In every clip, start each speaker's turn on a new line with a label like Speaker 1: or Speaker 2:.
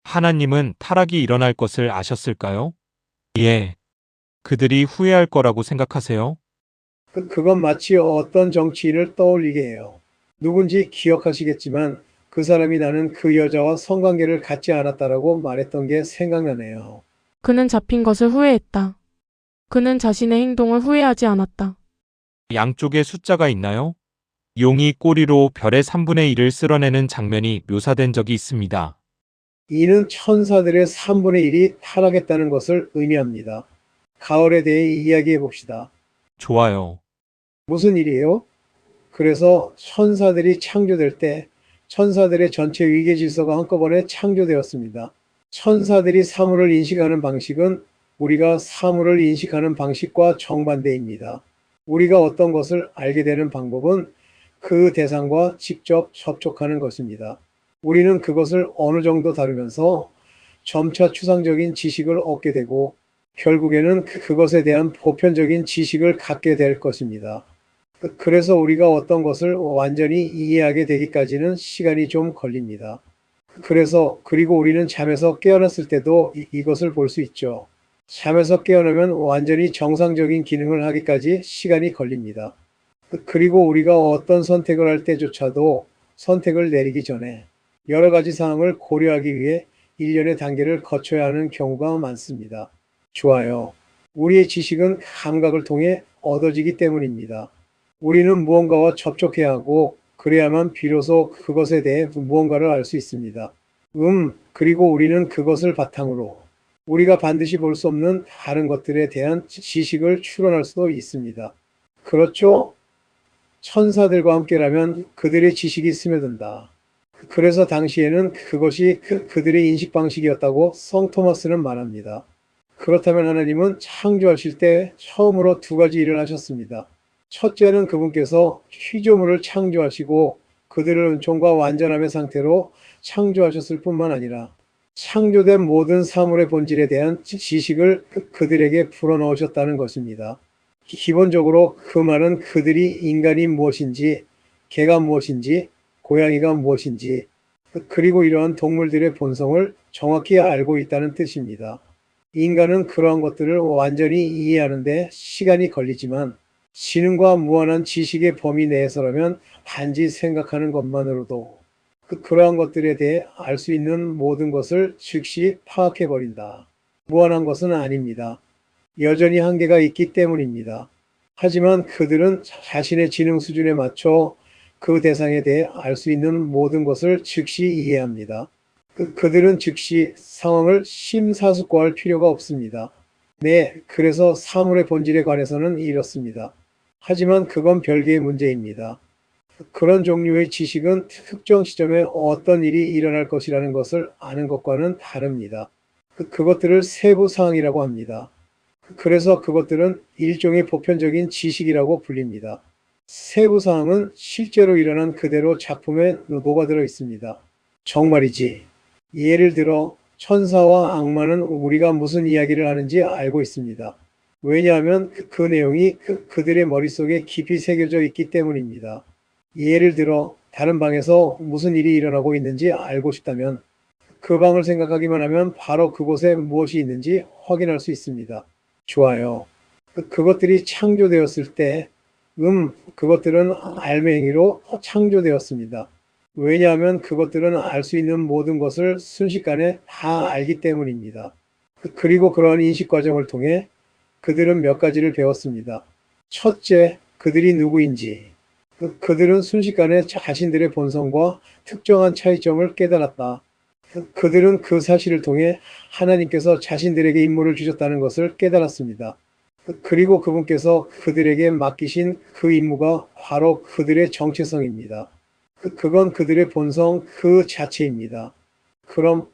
Speaker 1: 하나님은 타락이 일어날 것을 아셨을까요? 예. 그들이 후회할 거라고 생각하세요?
Speaker 2: 그건 마치 어떤 정치인을 떠올리게 해요. 누군지 기억하시겠지만 그 사람이 나는 그 여자와 성관계를 갖지 않았다라고 말했던 게 생각나네요.
Speaker 3: 그는 잡힌 것을 후회했다. 그는 자신의 행동을 후회하지 않았다.
Speaker 1: 양쪽에 숫자가 있나요? 용이 꼬리로 별의 3분의 1을 쓸어내는 장면이 묘사된 적이 있습니다.
Speaker 2: 이는 천사들의 3분의 1이 타락했다는 것을 의미합니다. 가을에 대해 이야기해 봅시다.
Speaker 1: 좋아요.
Speaker 2: 무슨 일이에요? 그래서 천사들이 창조될 때 천사들의 전체 위계 질서가 한꺼번에 창조되었습니다. 천사들이 사물을 인식하는 방식은 우리가 사물을 인식하는 방식과 정반대입니다. 우리가 어떤 것을 알게 되는 방법은 그 대상과 직접 접촉하는 것입니다. 우리는 그것을 어느 정도 다루면서 점차 추상적인 지식을 얻게 되고 결국에는 그것에 대한 보편적인 지식을 갖게 될 것입니다. 그래서 우리가 어떤 것을 완전히 이해하게 되기까지는 시간이 좀 걸립니다. 그리고 우리는 잠에서 깨어났을 때도 이것을 볼 수 있죠. 잠에서 깨어나면 완전히 정상적인 기능을 하기까지 시간이 걸립니다. 그리고 우리가 어떤 선택을 할 때조차도 선택을 내리기 전에 여러 가지 사항을 고려하기 위해 일련의 단계를 거쳐야 하는 경우가 많습니다. 좋아요. 우리의 지식은 감각을 통해 얻어지기 때문입니다. 우리는 무언가와 접촉해야 하고 그래야만 비로소 그것에 대해 무언가를 알 수 있습니다. 그리고 우리는 그것을 바탕으로 우리가 반드시 볼 수 없는 다른 것들에 대한 지식을 추론할 수도 있습니다. 그렇죠? 천사들과 함께라면 그들의 지식이 스며든다. 그래서 당시에는 그것이 그들의 인식 방식이었다고 성 토마스는 말합니다. 그렇다면 하나님은 창조하실 때 처음으로 두 가지 일을 하셨습니다. 첫째는 그분께서 피조물을 창조하시고 그들을 은총과 완전함의 상태로 창조하셨을 뿐만 아니라 창조된 모든 사물의 본질에 대한 지식을 그들에게 불어넣으셨다는 것입니다. 기본적으로 그 말은 그들이 인간이 무엇인지, 개가 무엇인지, 고양이가 무엇인지, 그리고 이러한 동물들의 본성을 정확히 알고 있다는 뜻입니다. 인간은 그러한 것들을 완전히 이해하는데 시간이 걸리지만 지능과 무한한 지식의 범위 내에서라면 단지 생각하는 것만으로도 그러한 것들에 대해 알 수 있는 모든 것을 즉시 파악해버린다. 무한한 것은 아닙니다. 여전히 한계가 있기 때문입니다. 하지만 그들은 자신의 지능 수준에 맞춰 그 대상에 대해 알 수 있는 모든 것을 즉시 이해합니다. 그들은 즉시 상황을 심사숙고할 필요가 없습니다. 네, 그래서 사물의 본질에 관해서는 이렇습니다. 하지만 그건 별개의 문제입니다. 그런 종류의 지식은 특정 시점에 어떤 일이 일어날 것이라는 것을 아는 것과는 다릅니다. 그것들을 세부 사항이라고 합니다. 그래서 그것들은 일종의 보편적인 지식이라고 불립니다. 세부 사항은 실제로 일어난 그대로 작품에 녹아들어 있습니다. 정말이지. 예를 들어 천사와 악마는 우리가 무슨 이야기를 하는지 알고 있습니다. 왜냐하면 그 내용이 그들의 머릿속에 깊이 새겨져 있기 때문입니다. 예를 들어 다른 방에서 무슨 일이 일어나고 있는지 알고 싶다면 그 방을 생각하기만 하면 바로 그곳에 무엇이 있는지 확인할 수 있습니다. 좋아요. 그것들이 창조되었을 때, 그것들은 알맹이로 창조되었습니다. 왜냐하면 그것들은 알 수 있는 모든 것을 순식간에 다 알기 때문입니다. 그리고 그러한 인식 과정을 통해 그들은 몇 가지를 배웠습니다. 첫째, 그들이 누구인지. 그들은 순식간에 자신들의 본성과 특정한 차이점을 깨달았다. 그들은 그 사실을 통해 하나님께서 자신들에게 임무를 주셨다는 것을 깨달았습니다. 그리고 그분께서 그들에게 맡기신 그 임무가 바로 그들의 정체성입니다. 그건 그들의 본성 그 자체입니다. 그럼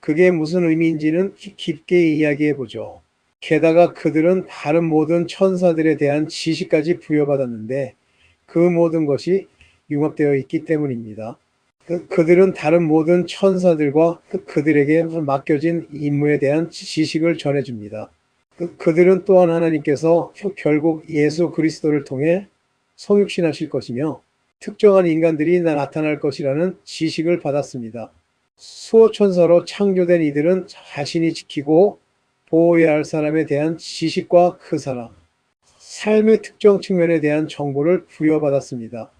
Speaker 2: 그게 무슨 의미인지는 깊게 이야기해 보죠. 게다가 그들은 다른 모든 천사들에 대한 지식까지 부여받았는데 그 모든 것이 융합되어 있기 때문입니다. 그들은 다른 모든 천사들과 그들에게 맡겨진 임무에 대한 지식을 전해줍니다. 그들은 또한 하나님께서 결국 예수 그리스도를 통해 성육신하실 것이며 특정한 인간들이 나타날 것이라는 지식을 받았습니다. 수호천사로 창조된 이들은 자신이 지키고 보호해야 할 사람에 대한 지식과 그 사람, 삶의 특정 측면에 대한 정보를 부여받았습니다.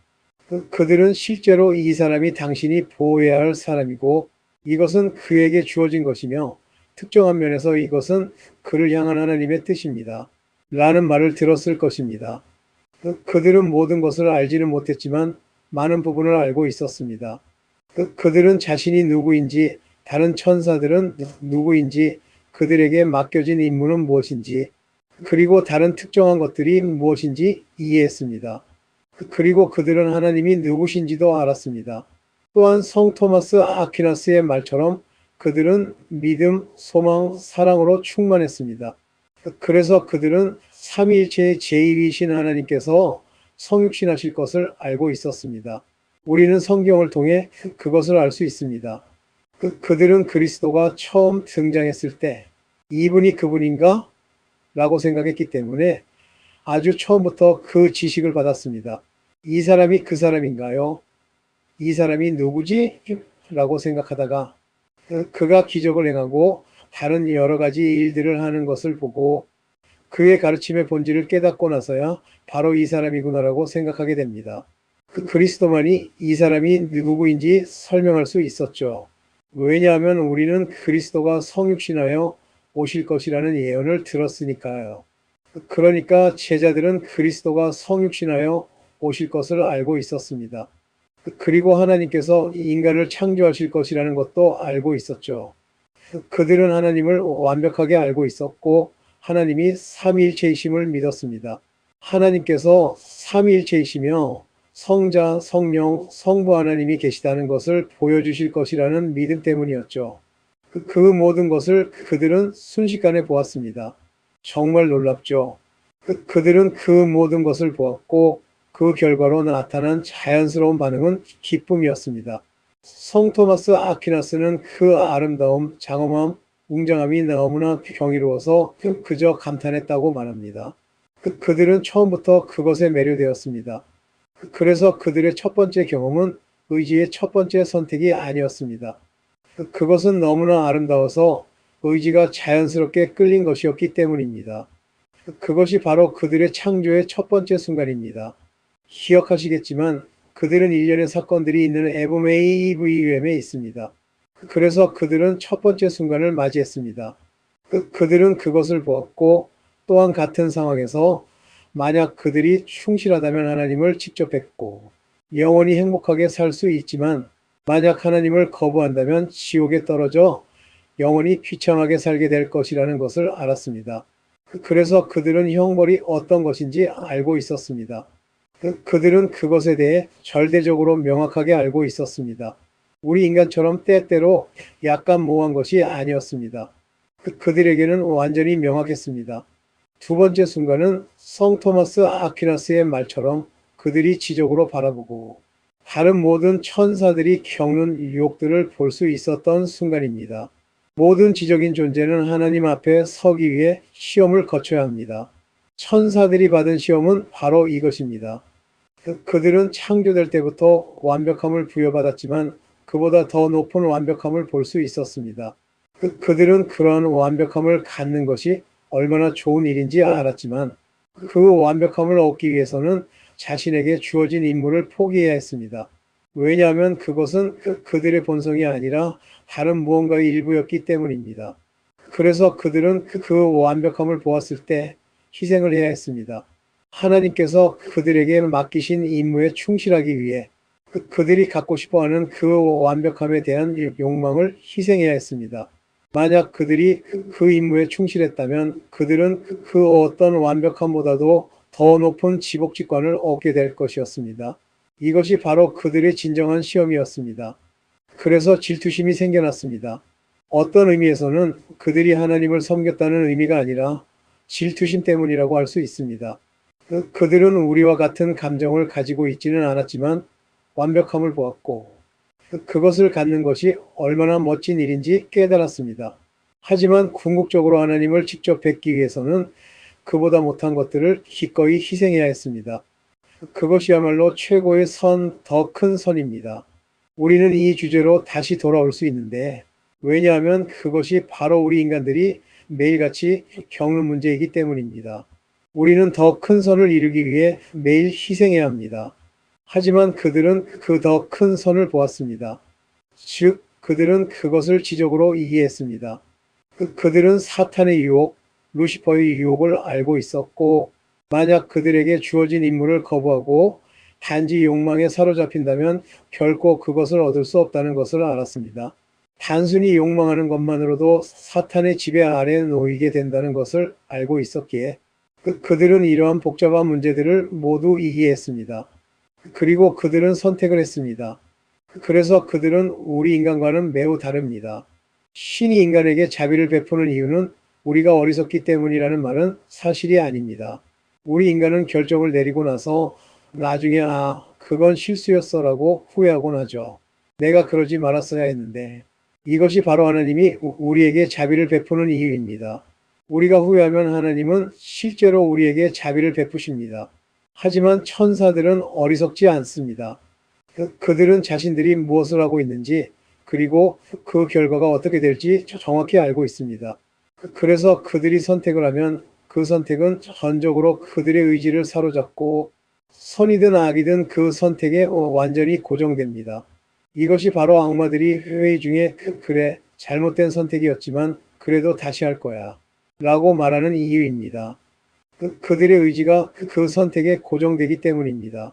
Speaker 2: 그들은 실제로 이 사람이 당신이 보호해야 할 사람이고 이것은 그에게 주어진 것이며 특정한 면에서 이것은 그를 향한 하나님의 뜻입니다. 라는 말을 들었을 것입니다. 그들은 모든 것을 알지는 못했지만 많은 부분을 알고 있었습니다. 그들은 자신이 누구인지, 다른 천사들은 누구인지, 그들에게 맡겨진 임무는 무엇인지, 그리고 다른 특정한 것들이 무엇인지 이해했습니다. 그리고 그들은 하나님이 누구신지도 알았습니다. 또한 성 토마스 아퀴나스의 말처럼 그들은 믿음, 소망, 사랑으로 충만했습니다. 그래서 그들은 삼위일체의 제1위신 하나님께서 성육신하실 것을 알고 있었습니다. 우리는 성경을 통해 그것을 알 수 있습니다. 그들은 그리스도가 처음 등장했을 때 이분이 그분인가? 라고 생각했기 때문에 아주 처음부터 그 지식을 받았습니다. 이 사람이 그 사람인가요? 이 사람이 누구지? 라고 생각하다가 그가 기적을 행하고 다른 여러 가지 일들을 하는 것을 보고 그의 가르침의 본질을 깨닫고 나서야 바로 이 사람이구나라고 생각하게 됩니다. 그리스도만이 이 사람이 누구인지 설명할 수 있었죠. 왜냐하면 우리는 그리스도가 성육신하여 오실 것이라는 예언을 들었으니까요. 그러니까 제자들은 그리스도가 성육신하여 오실 것을 알고 있었습니다. 그리고 하나님께서 인간을 창조하실 것이라는 것도 알고 있었죠. 그들은 하나님을 완벽하게 알고 있었고 하나님이 삼위일체이심을 믿었습니다. 하나님께서 삼위일체이시며 성자, 성령, 성부 하나님이 계시다는 것을 보여주실 것이라는 믿음 때문이었죠. 그 모든 것을 그들은 순식간에 보았습니다. 정말 놀랍죠. 그들은 그 모든 것을 보았고 그 결과로 나타난 자연스러운 반응은 기쁨이었습니다. 성 토마스 아퀴나스는 그 아름다움, 장엄함, 웅장함이 너무나 경이로워서 그저 감탄했다고 말합니다. 그들은 처음부터 그것에 매료되었습니다. 그래서 그들의 첫 번째 경험은 의지의 첫 번째 선택이 아니었습니다. 그것은 너무나 아름다워서 의지가 자연스럽게 끌린 것이었기 때문입니다. 그것이 바로 그들의 창조의 첫 번째 순간입니다. 기억하시겠지만 그들은 일련의 사건들이 있는 에브메이브이엠에 있습니다. 그래서 그들은 첫 번째 순간을 맞이했습니다. 그들은 그것을 보았고 또한 같은 상황에서 만약 그들이 충실하다면 하나님을 직접 뵙고 영원히 행복하게 살 수 있지만 만약 하나님을 거부한다면 지옥에 떨어져 영원히 비참하게 살게 될 것이라는 것을 알았습니다. 그래서 그들은 형벌이 어떤 것인지 알고 있었습니다. 그들은 그것에 대해 절대적으로 명확하게 알고 있었습니다. 우리 인간처럼 때때로 약간 모호한 것이 아니었습니다. 그들에게는 완전히 명확했습니다. 두 번째 순간은 성 토마스 아퀴나스의 말처럼 그들이 지적으로 바라보고 다른 모든 천사들이 겪는 유혹들을 볼 수 있었던 순간입니다. 모든 지적인 존재는 하나님 앞에 서기 위해 시험을 거쳐야 합니다. 천사들이 받은 시험은 바로 이것입니다. 그들은 창조될 때부터 완벽함을 부여받았지만 그보다 더 높은 완벽함을 볼 수 있었습니다. 그들은 그러한 완벽함을 갖는 것이 얼마나 좋은 일인지 알았지만 그 완벽함을 얻기 위해서는 자신에게 주어진 임무를 포기해야 했습니다. 왜냐하면 그것은 그들의 본성이 아니라 다른 무언가의 일부였기 때문입니다. 그래서 그들은 그 완벽함을 보았을 때 희생을 해야 했습니다. 하나님께서 그들에게 맡기신 임무에 충실하기 위해 그들이 갖고 싶어하는 그 완벽함에 대한 욕망을 희생해야 했습니다. 만약 그들이 그 임무에 충실했다면 그들은 그 어떤 완벽함보다도 더 높은 지복직관을 얻게 될 것이었습니다. 이것이 바로 그들의 진정한 시험이었습니다. 그래서 질투심이 생겨났습니다. 어떤 의미에서는 그들이 하나님을 섬겼다는 의미가 아니라 질투심 때문이라고 할 수 있습니다. 그들은 우리와 같은 감정을 가지고 있지는 않았지만 완벽함을 보았고 그것을 갖는 것이 얼마나 멋진 일인지 깨달았습니다. 하지만 궁극적으로 하나님을 직접 뵙기 위해서는 그보다 못한 것들을 기꺼이 희생해야 했습니다. 그것이야말로 최고의 선, 더 큰 선입니다. 우리는 이 주제로 다시 돌아올 수 있는데, 왜냐하면 그것이 바로 우리 인간들이 매일같이 겪는 문제이기 때문입니다. 우리는 더 큰 선을 이루기 위해 매일 희생해야 합니다. 하지만 그들은 그 더 큰 선을 보았습니다. 즉, 그들은 그것을 지적으로 이해했습니다. 그들은 사탄의 유혹, 루시퍼의 유혹을 알고 있었고, 만약 그들에게 주어진 임무를 거부하고 단지 욕망에 사로잡힌다면 결코 그것을 얻을 수 없다는 것을 알았습니다. 단순히 욕망하는 것만으로도 사탄의 지배 아래에 놓이게 된다는 것을 알고 있었기에 그들은 이러한 복잡한 문제들을 모두 이해했습니다. 그리고 그들은 선택을 했습니다. 그래서 그들은 우리 인간과는 매우 다릅니다. 신이 인간에게 자비를 베푸는 이유는 우리가 어리석기 때문이라는 말은 사실이 아닙니다. 우리 인간은 결정을 내리고 나서 나중에 그건 실수였어라고 후회하곤 하죠. 내가 그러지 말았어야 했는데. 이것이 바로 하나님이 우리에게 자비를 베푸는 이유입니다. 우리가 후회하면 하나님은 실제로 우리에게 자비를 베푸십니다. 하지만 천사들은 어리석지 않습니다. 그들은 자신들이 무엇을 하고 있는지 그리고 그 결과가 어떻게 될지 정확히 알고 있습니다. 그래서 그들이 선택을 하면 그 선택은 전적으로 그들의 의지를 사로잡고 선이든 악이든 그 선택에 완전히 고정됩니다. 이것이 바로 악마들이 회의 중에 그래 잘못된 선택이었지만 그래도 다시 할 거야 라고 말하는 이유입니다. 그들의 의지가 그 선택에 고정되기 때문입니다.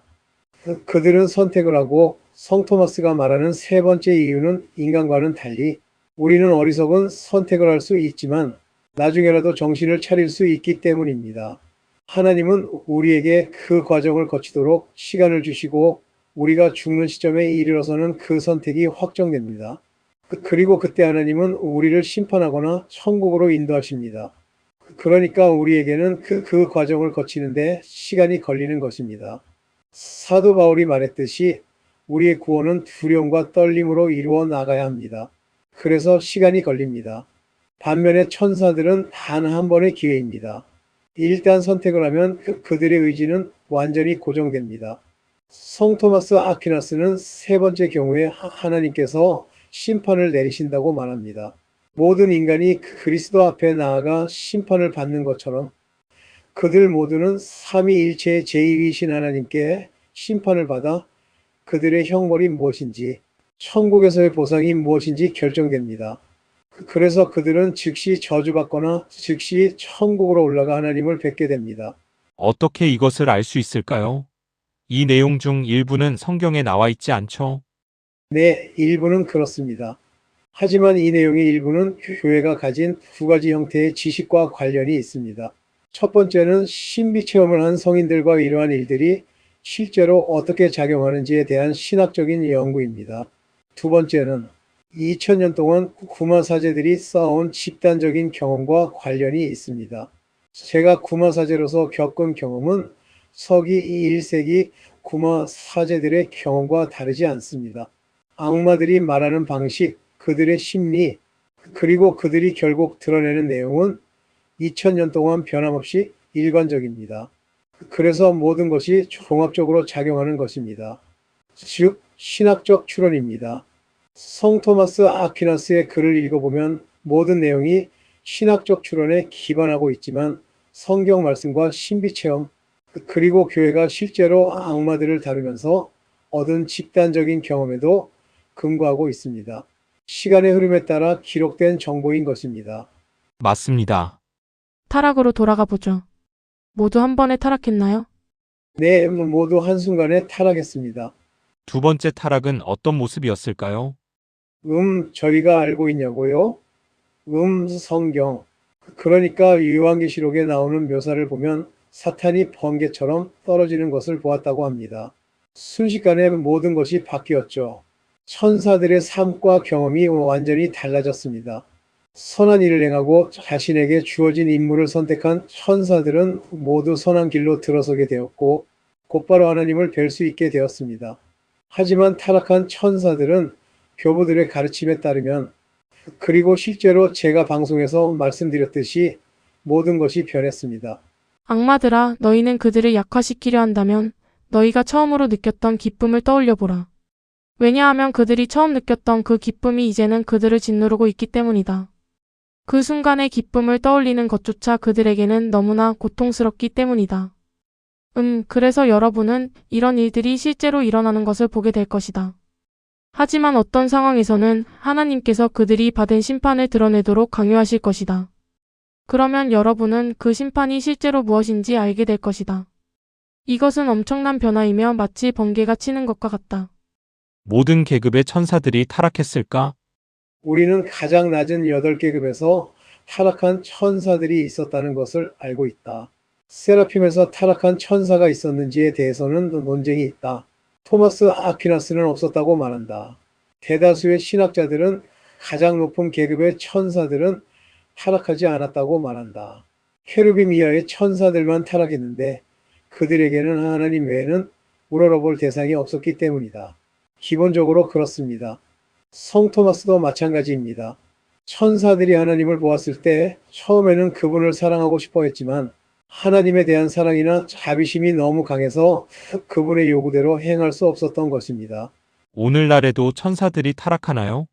Speaker 2: 그들은 선택을 하고 성 토마스가 말하는 세 번째 이유는 인간과는 달리 우리는 어리석은 선택을 할 수 있지만 나중에라도 정신을 차릴 수 있기 때문입니다. 하나님은 우리에게 그 과정을 거치도록 시간을 주시고 우리가 죽는 시점에 이르러서는 그 선택이 확정됩니다. 그리고 그때 하나님은 우리를 심판하거나 천국으로 인도하십니다. 그러니까 우리에게는 그 과정을 거치는데 시간이 걸리는 것입니다. 사도 바울이 말했듯이 우리의 구원은 두려움과 떨림으로 이루어 나가야 합니다. 그래서 시간이 걸립니다. 반면에 천사들은 단 한 번의 기회입니다. 일단 선택을 하면 그들의 의지는 완전히 고정됩니다. 성 토마스 아퀴나스는 세 번째 경우에 하나님께서 심판을 내리신다고 말합니다. 모든 인간이 그리스도 앞에 나아가 심판을 받는 것처럼 그들 모두는 삼위일체의 제2위신 하나님께 심판을 받아 그들의 형벌이 무엇인지 천국에서의 보상이 무엇인지 결정됩니다. 그래서 그들은 즉시 저주받거나 즉시 천국으로 올라가 하나님을 뵙게 됩니다.
Speaker 1: 어떻게 이것을 알 수 있을까요? 이 내용 중 일부는 성경에 나와 있지 않죠?
Speaker 2: 네, 일부는 그렇습니다. 하지만 이 내용의 일부는 교회가 가진 두 가지 형태의 지식과 관련이 있습니다. 첫 번째는 신비 체험을 한 성인들과 이러한 일들이 실제로 어떻게 작용하는지에 대한 신학적인 연구입니다. 두 번째는 2000년 동안 구마 사제들이 쌓아온 집단적인 경험과 관련이 있습니다. 제가 구마 사제로서 겪은 경험은 서기 1세기 구마 사제들의 경험과 다르지 않습니다. 악마들이 말하는 방식, 그들의 심리, 그리고 그들이 결국 드러내는 내용은 2000년 동안 변함없이 일관적입니다. 그래서 모든 것이 종합적으로 작용하는 것입니다. 즉, 신학적 추론입니다. 성 토마스 아퀴나스의 글을 읽어보면 모든 내용이 신학적 추론에 기반하고 있지만 성경 말씀과 신비 체험, 그리고 교회가 실제로 악마들을 다루면서 얻은 집단적인 경험에도 근거하고 있습니다. 시간의 흐름에 따라 기록된 정보인 것입니다.
Speaker 1: 맞습니다.
Speaker 3: 타락으로 돌아가 보죠. 모두 한 번에 타락했나요?
Speaker 2: 네, 모두 한순간에 타락했습니다.
Speaker 1: 두 번째 타락은 어떤 모습이었을까요?
Speaker 2: 저희가 알고 있냐고요? 성경. 그러니까 요한계시록에 나오는 묘사를 보면 사탄이 번개처럼 떨어지는 것을 보았다고 합니다. 순식간에 모든 것이 바뀌었죠. 천사들의 삶과 경험이 완전히 달라졌습니다. 선한 일을 행하고 자신에게 주어진 임무를 선택한 천사들은 모두 선한 길로 들어서게 되었고 곧바로 하나님을 뵐 수 있게 되었습니다. 하지만 타락한 천사들은 교부들의 가르침에 따르면 그리고 실제로 제가 방송에서 말씀드렸듯이 모든 것이 변했습니다.
Speaker 3: 악마들아, 너희는 그들을 약화시키려 한다면 너희가 처음으로 느꼈던 기쁨을 떠올려 보라. 왜냐하면 그들이 처음 느꼈던 그 기쁨이 이제는 그들을 짓누르고 있기 때문이다. 그 순간의 기쁨을 떠올리는 것조차 그들에게는 너무나 고통스럽기 때문이다. 그래서 여러분은 이런 일들이 실제로 일어나는 것을 보게 될 것이다. 하지만 어떤 상황에서는 하나님께서 그들이 받은 심판을 드러내도록 강요하실 것이다. 그러면 여러분은 그 심판이 실제로 무엇인지 알게 될 것이다. 이것은 엄청난 변화이며 마치 번개가 치는 것과 같다.
Speaker 1: 모든 계급의 천사들이 타락했을까?
Speaker 2: 우리는 가장 낮은 8계급에서 타락한 천사들이 있었다는 것을 알고 있다. 세라핌에서 타락한 천사가 있었는지에 대해서는 논쟁이 있다. 토마스 아퀴나스는 없었다고 말한다. 대다수의 신학자들은 가장 높은 계급의 천사들은 타락하지 않았다고 말한다. 케루빔 이하의 천사들만 타락했는데 그들에게는 하나님 외에는 우러러볼 대상이 없었기 때문이다. 기본적으로 그렇습니다. 성 토마스도 마찬가지입니다. 천사들이 하나님을 보았을 때 처음에는 그분을 사랑하고 싶어 했지만 하나님에 대한 사랑이나 자비심이 너무 강해서 그분의 요구대로 행할 수 없었던 것입니다.
Speaker 1: 오늘날에도 천사들이 타락하나요?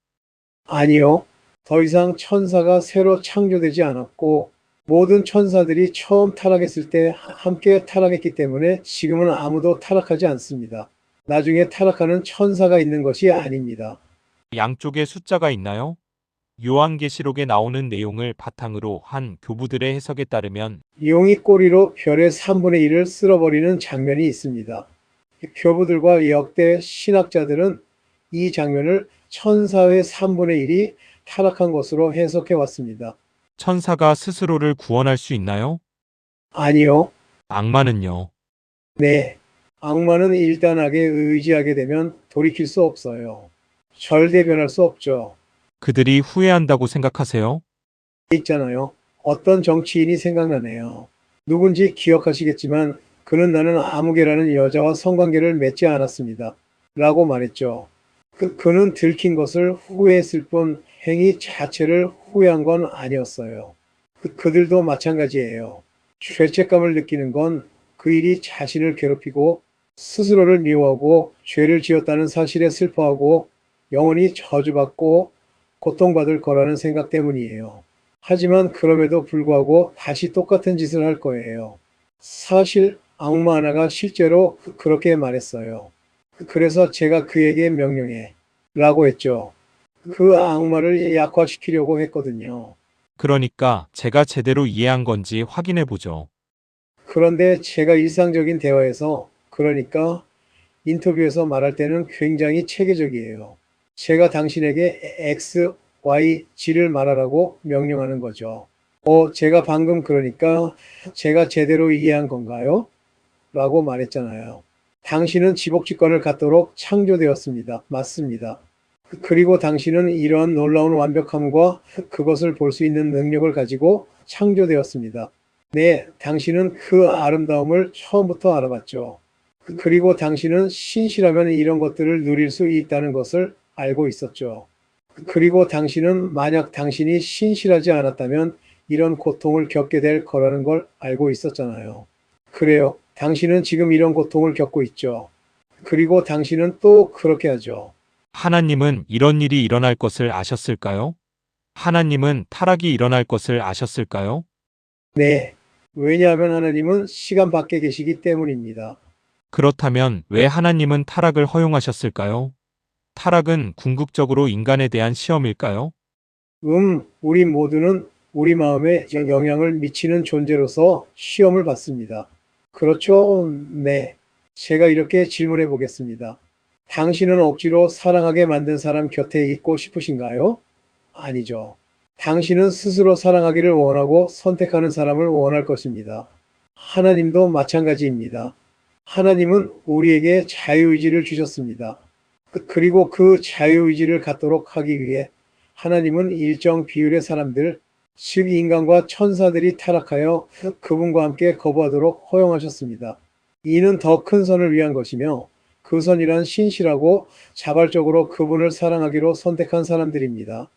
Speaker 2: 아니요. 더 이상 천사가 새로 창조되지 않았고 모든 천사들이 처음 타락했을 때 함께 타락했기 때문에 지금은 아무도 타락하지 않습니다. 나중에 타락하는 천사가 있는 것이 아닙니다.
Speaker 1: 양쪽에 숫자가 있나요? 요한계시록에 나오는 내용을 바탕으로 한 교부들의 해석에 따르면
Speaker 2: 용이 꼬리로 별의 3분의 1을 쓸어버리는 장면이 있습니다. 교부들과 역대 신학자들은 이 장면을 천사의 3분의 1이 타락한 것으로 해석해 왔습니다.
Speaker 1: 천사가 스스로를 구원할 수 있나요?
Speaker 2: 아니요.
Speaker 1: 악마는요?
Speaker 2: 네. 악마는 일단하게 의지하게 되면 돌이킬 수 없어요. 절대 변할 수 없죠.
Speaker 1: 그들이 후회한다고 생각하세요?
Speaker 2: 있잖아요. 어떤 정치인이 생각나네요. 누군지 기억하시겠지만 그는 나는 아무개라는 여자와 성관계를 맺지 않았습니다. 라고 말했죠. 그는 들킨 것을 후회했을 뿐 행위 자체를 후회한 건 아니었어요. 그들도 마찬가지예요. 죄책감을 느끼는 건 그 일이 자신을 괴롭히고 스스로를 미워하고 죄를 지었다는 사실에 슬퍼하고 영원히 저주받고 고통받을 거라는 생각 때문이에요. 하지만 그럼에도 불구하고 다시 똑같은 짓을 할 거예요. 사실 악마 하나가 실제로 그렇게 말했어요. 그래서 제가 그에게 명령해 라고 했죠. 그 악마를 약화시키려고 했거든요.
Speaker 1: 그러니까 제가 제대로 이해한 건지 확인해 보죠.
Speaker 2: 그런데 제가 일상적인 대화에서 그러니까 인터뷰에서 말할 때는 굉장히 체계적이에요. 제가 당신에게 X, Y, G를 말하라고 명령하는 거죠. 제가 방금 그러니까 제가 제대로 이해한 건가요? 라고 말했잖아요. 당신은 지복지권을 갖도록 창조되었습니다. 맞습니다. 그리고 당신은 이러한 놀라운 완벽함과 그것을 볼 수 있는 능력을 가지고 창조되었습니다. 네, 당신은 그 아름다움을 처음부터 알아봤죠. 그리고 당신은 신실하면 이런 것들을 누릴 수 있다는 것을 알고 있었죠. 그리고 당신은 만약 당신이 신실하지 않았다면 이런 고통을 겪게 될 거라는 걸 알고 있었잖아요. 그래요. 당신은 지금 이런 고통을 겪고 있죠. 그리고 당신은 또 그렇게 하죠.
Speaker 1: 하나님은 이런 일이 일어날 것을 아셨을까요? 하나님은 타락이 일어날 것을 아셨을까요?
Speaker 2: 네. 왜냐하면 하나님은 시간 밖에 계시기 때문입니다.
Speaker 1: 그렇다면 왜 하나님은 타락을 허용하셨을까요? 타락은 궁극적으로 인간에 대한 시험일까요?
Speaker 2: 우리 모두는 우리 마음에 영향을 미치는 존재로서 시험을 받습니다. 그렇죠? 네. 제가 이렇게 질문해 보겠습니다. 당신은 억지로 사랑하게 만든 사람 곁에 있고 싶으신가요? 아니죠. 당신은 스스로 사랑하기를 원하고 선택하는 사람을 원할 것입니다. 하나님도 마찬가지입니다. 하나님은 우리에게 자유의지를 주셨습니다. 그리고 그 자유의지를 갖도록 하기 위해 하나님은 일정 비율의 사람들, 즉 인간과 천사들이 타락하여 그분과 함께 거부하도록 허용하셨습니다. 이는 더 큰 선을 위한 것이며 그 선이란 신실하고 자발적으로 그분을 사랑하기로 선택한 사람들입니다.